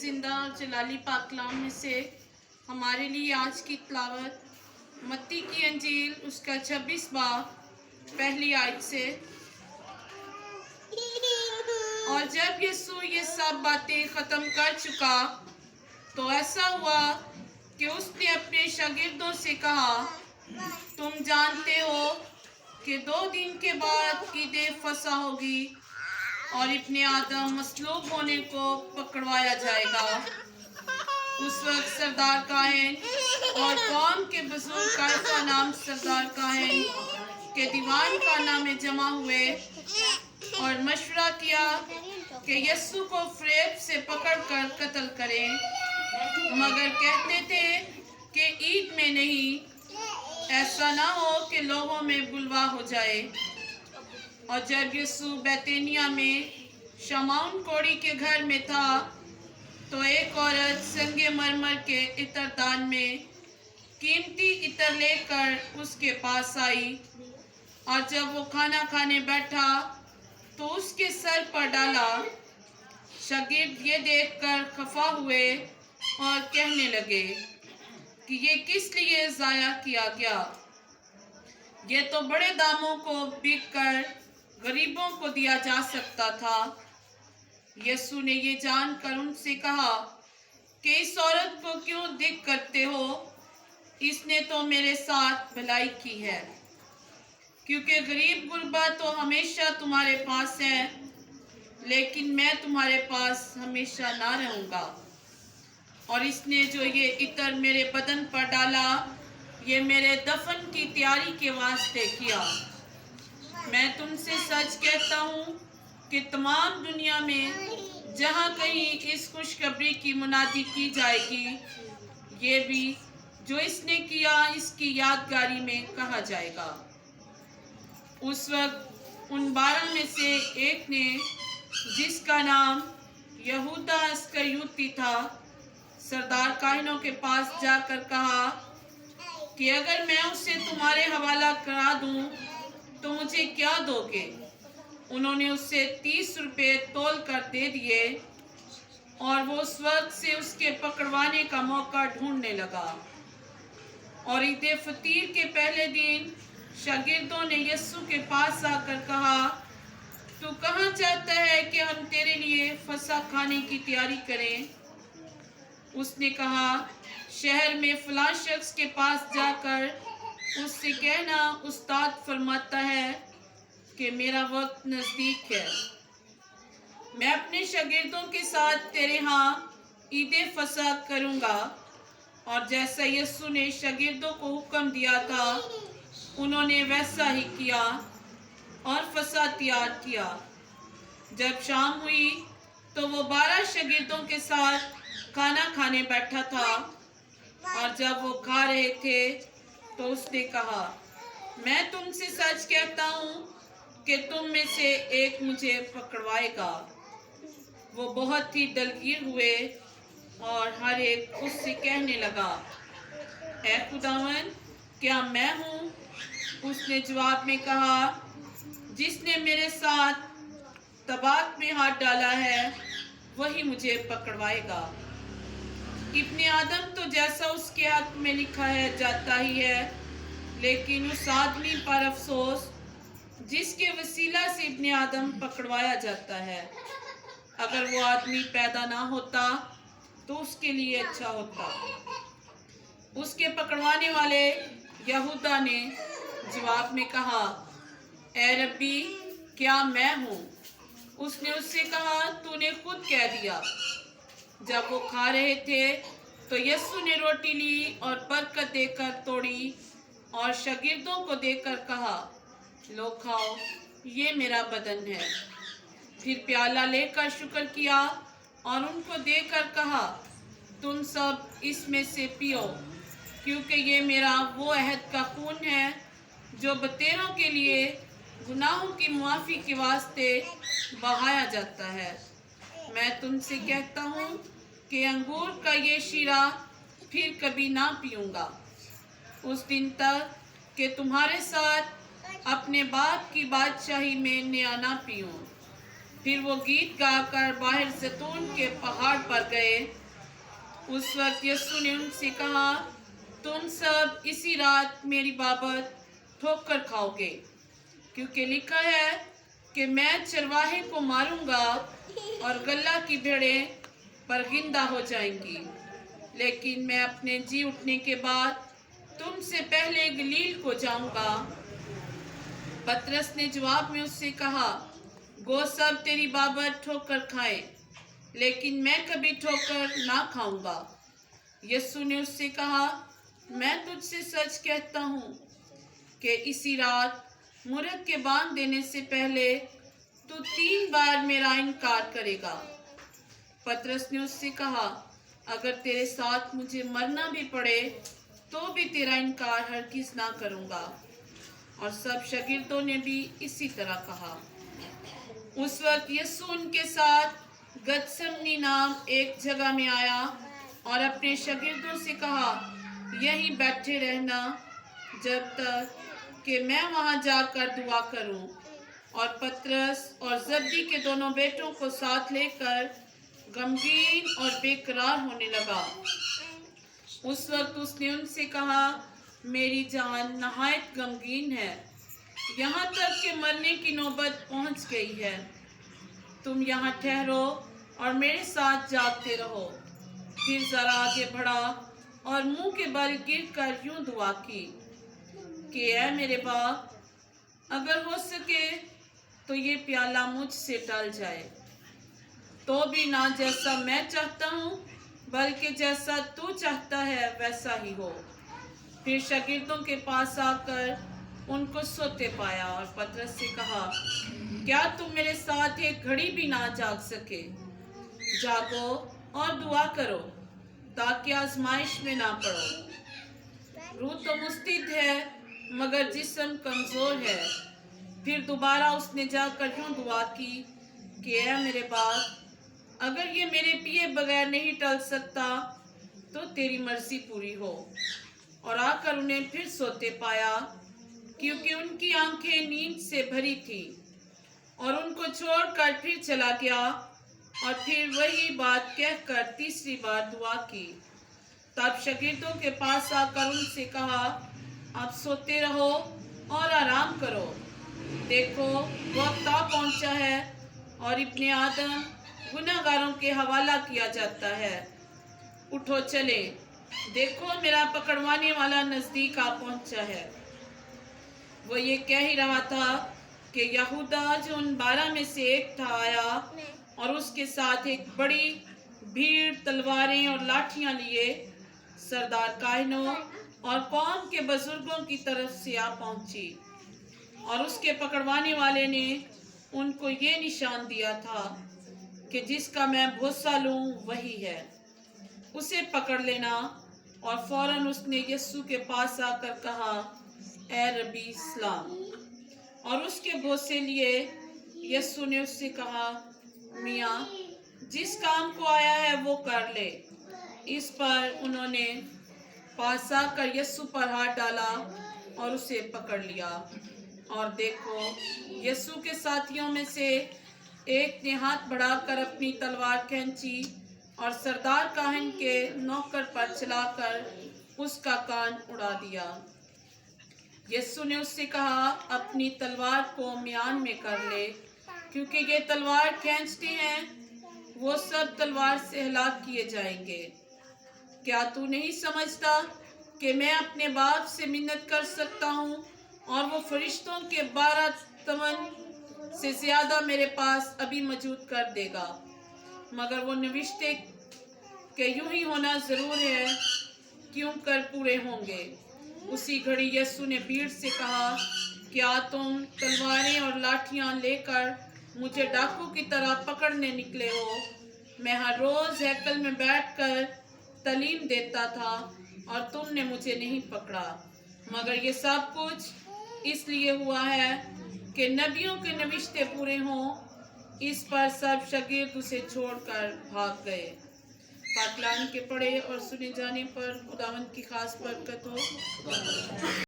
ज़िंदा और जलाली पाक कलाम में से हमारे लिए आज की तिलावत मत्ती की अंजील उसका 26 बाब पहली आयत से। और जब यीशु ये सब बातें ख़त्म कर चुका तो ऐसा हुआ कि उसने अपने शागिर्दों से कहा, तुम जानते हो कि 2 दिन के बाद ईद फसह होगी और इब्ने आदम मसलूब होने को पकड़वाया जाएगा। उस वक्त सरदार काहिन और कौम के बुजुर्ग कायफा नाम सरदार काहिन के दीवान खाना में जमा हुए और मशवरा किया कि यीशु को फ़रेब से पकड़कर कत्ल करें, मगर कहते थे कि ईद में नहीं, ऐसा ना हो कि लोगों में बुलवा हो जाए। और जब यीशु बैतनिया में शमौन कोढ़ी के घर में था तो एक औरत संगे मरमर के इत्रदान में कीमती इत्र लेकर उसके पास आई, और जब वो खाना खाने बैठा तो उसके सर पर डाला। शागिर्द ये देखकर खफा हुए और कहने लगे कि ये किस लिए ज़ाया किया गया, ये तो बड़े दामों को बिक कर गरीबों को दिया जा सकता था। यीशु ने ये जानकर उनसे कहा कि इस औरत को क्यों दिक करते हो, इसने तो मेरे साथ भलाई की है, क्योंकि गरीब गुरबा तो हमेशा तुम्हारे पास है, लेकिन मैं तुम्हारे पास हमेशा ना रहूँगा। और इसने जो ये इत्र मेरे बदन पर डाला, ये मेरे दफन की तैयारी के वास्ते किया। मैं तुमसे सच कहता हूँ कि तमाम दुनिया में जहाँ कहीं इस खुशखबरी की मुनादी की जाएगी, ये भी जो इसने किया इसकी यादगारी में कहा जाएगा। उस वक्त उन 12 में से एक ने, जिसका नाम यहूदा इस्करियोती था, सरदार काहिनों के पास जाकर कहा कि अगर मैं उसे तुम्हारे हवाला करा दूं तो मुझे क्या दोगे। उन्होंने उसे 30 रुपये तोल कर दे दिए और वो उस वक्त से उसके पकड़वाने का मौका ढूंढने लगा। और ईद फतीर के पहले दिन शागिर्दों ने यीशु के पास आकर कहा, तू कहाँ चाहता है कि हम तेरे लिए फसह खाने की तैयारी करें। उसने कहा, शहर में फलां शख्स के पास जाकर उससे कहना, उस्ताद फरमाता है कि मेरा वक्त नज़दीक है। मैं अपने शागिर्दों के साथ तेरे यहाँ ईद फसह करूँगा। और जैसा यीशु ने शागिर्दों को हुक्म दिया था, उन्होंने वैसा ही किया और फसह तैयार किया। जब शाम हुई तो वो 12 शागिर्दों के साथ खाना खाने बैठा था, और जब वो खा रहे थे तो उसने कहा, मैं तुमसे सच कहता हूँ कि तुम में से एक मुझे पकड़वाएगा। वो बहुत ही दलगीर हुए और हर एक उससे कहने लगा, ऐ खुदावन, क्या मैं हूँ? उसने जवाब में कहा, जिसने मेरे साथ तबात में हाथ डाला है वही मुझे पकड़वाएगा। इब्ने आदम तो जैसा उसके हक में लिखा है जाता ही है, लेकिन उस आदमी पर अफसोस जिसके वसीला से इब्ने आदम पकड़वाया जाता है। अगर वो आदमी पैदा ना होता तो उसके लिए अच्छा होता। उसके पकड़वाने वाले यहूदा ने जवाब में कहा, ए रब्बी, क्या मैं हूँ? उसने उससे कहा, तूने खुद कह दिया। जब वो खा रहे थे तो यीशु ने रोटी ली और बरकत देकर तोड़ी और शागिर्दों को देकर कहा, लो खाओ, ये मेरा बदन है। फिर प्याला लेकर शुक्र किया और उनको देकर कहा, तुम सब इसमें से पियो, क्योंकि ये मेरा वो अहद का खून है जो बतेरों के लिए गुनाहों की मुआफ़ी के वास्ते बहाया जाता है। मैं तुमसे कहता हूँ कि अंगूर का ये शीरा फिर कभी ना पीऊँगा, उस दिन तक कि तुम्हारे साथ अपने बाप की बादशाही में नया ना पीऊँ। फिर वो गीत गाकर बाहर जैतून के पहाड़ पर गए। उस वक्त यीशु ने उनसे कहा, तुम सब इसी रात मेरी बाबत ठोकर खाओगे, क्योंकि लिखा है कि मैं चरवाहे को मारूंगा और गल्ला की भेड़ें परगिंदा हो जाएंगी। लेकिन मैं अपने जी उठने के बाद तुमसे पहले गलील को जाऊंगा। पतरस ने जवाब में उससे कहा, गो सब तेरी बाबत ठोकर खाए, लेकिन मैं कभी ठोकर ना खाऊंगा। यीशु ने उससे कहा, मैं तुझसे सच कहता हूँ कि इसी रात मुर्ग के बांग देने से पहले तू 3 बार मेरा इनकार करेगा। पतरस ने उससे कहा, अगर तेरे साथ मुझे मरना भी पड़े तो भी तेरा इनकार हरगिज़ ना करूँगा। और सब शागिर्दों ने भी इसी तरह कहा। उस वक्त यीशु उनके साथ गतसमनी नाम एक जगह में आया और अपने शागिर्दों से कहा, यहीं बैठे रहना जब तक कि मैं वहां जाकर दुआ करूं। और पतरस और जब्दी के दोनों बेटों को साथ लेकर गमगीन और बेकरार होने लगा। उस वक्त उसने उनसे कहा, मेरी जान नहायत गमगीन है, यहाँ तक कि मरने की नौबत पहुँच गई है। तुम यहाँ ठहरो और मेरे साथ जागते रहो। फिर जरा आगे बढ़ा और मुंह के बल गिरकर यूं दुआ की कि ऐ मेरे बाप, अगर हो सके तो ये प्याला मुझसे टल जाए, तो भी ना जैसा मैं चाहता हूँ बल्कि जैसा तू चाहता है वैसा ही हो। फिर शागिर्दों के पास आकर उनको सोते पाया और पतरस से कहा, क्या तुम मेरे साथ एक घड़ी भी ना जाग सके? जागो और दुआ करो ताकि आजमाइश में ना पड़ो। रूह तो मुस्तैद है मगर जिस्म कमजोर है। फिर दोबारा उसने जाकर यूं दुआ की कि ऐ मेरे बाप, अगर ये मेरे पिए बगैर नहीं टल सकता तो तेरी मर्जी पूरी हो। और आकर उन्हें फिर सोते पाया, क्योंकि उनकी आंखें नींद से भरी थी। और उनको छोड़कर फिर चला गया और फिर वही बात कहकर तीसरी बार दुआ की। तब शागिर्दों के पास आकर उनसे कहा, अब सोते रहो और आराम करो। देखो वक्त आ पहुंचा है और इब्ने आदम गुनाहगारों के हवाला किया जाता है। उठो चले, देखो मेरा पकड़वाने वाला नजदीक आ पहुंचा है। वो ये कह ही रहा था कि यहूदा जो उन 12 में से एक था आया और उसके साथ एक बड़ी भीड़ तलवारें और लाठियां लिए सरदार काहिनों और कौम के बुजुर्गों की तरफ से आ पहुंची। और उसके पकड़वाने वाले ने उनको ये निशान दिया था कि जिसका मैं भरोसा लूं वही है, उसे पकड़ लेना। और फौरन उसने यीशु के पास आकर कहा, ए रबी सलाम। और उसके भरोसे लिए यीशु ने उससे कहा, मियाँ जिस काम को आया है वो कर ले। इस पर उन्होंने पास आकर यीशु पर हाथ डाला और उसे पकड़ लिया। और देखो यीशु के साथियों में से एक ने हाथ बढ़ाकर अपनी तलवार खींची और सरदार काहिन के नौकर पर चलाकर उसका कान उड़ा दिया। यीशु ने उससे कहा, अपनी तलवार को म्यान में कर ले, क्योंकि ये तलवार खींचते हैं वो सब तलवार से हलाक किए जाएंगे। क्या तू नहीं समझता कि मैं अपने बाप से मिन्नत कर सकता हूँ और वो फरिश्तों के 12 तमन से ज्यादा मेरे पास अभी मौजूद कर देगा। मगर वो नविश्ते के यूं ही होना जरूर है, क्यों कर पूरे होंगे। उसी घड़ी यीशु ने भीड़ से कहा, क्या तुम तलवारें और लाठियां लेकर मुझे डाकू की तरह पकड़ने निकले हो? मैं हर रोज हैकल में बैठकर तालीम देता था और तुमने मुझे नहीं पकड़ा। मगर ये सब कुछ इसलिए हुआ है कि नबियों के नविश्ते पूरे हों। इस पर सब शागिर्द उसे छोड़कर भाग गए। पाकलान के पढ़े और सुने जाने पर खुदावंद की खास बरकत हो।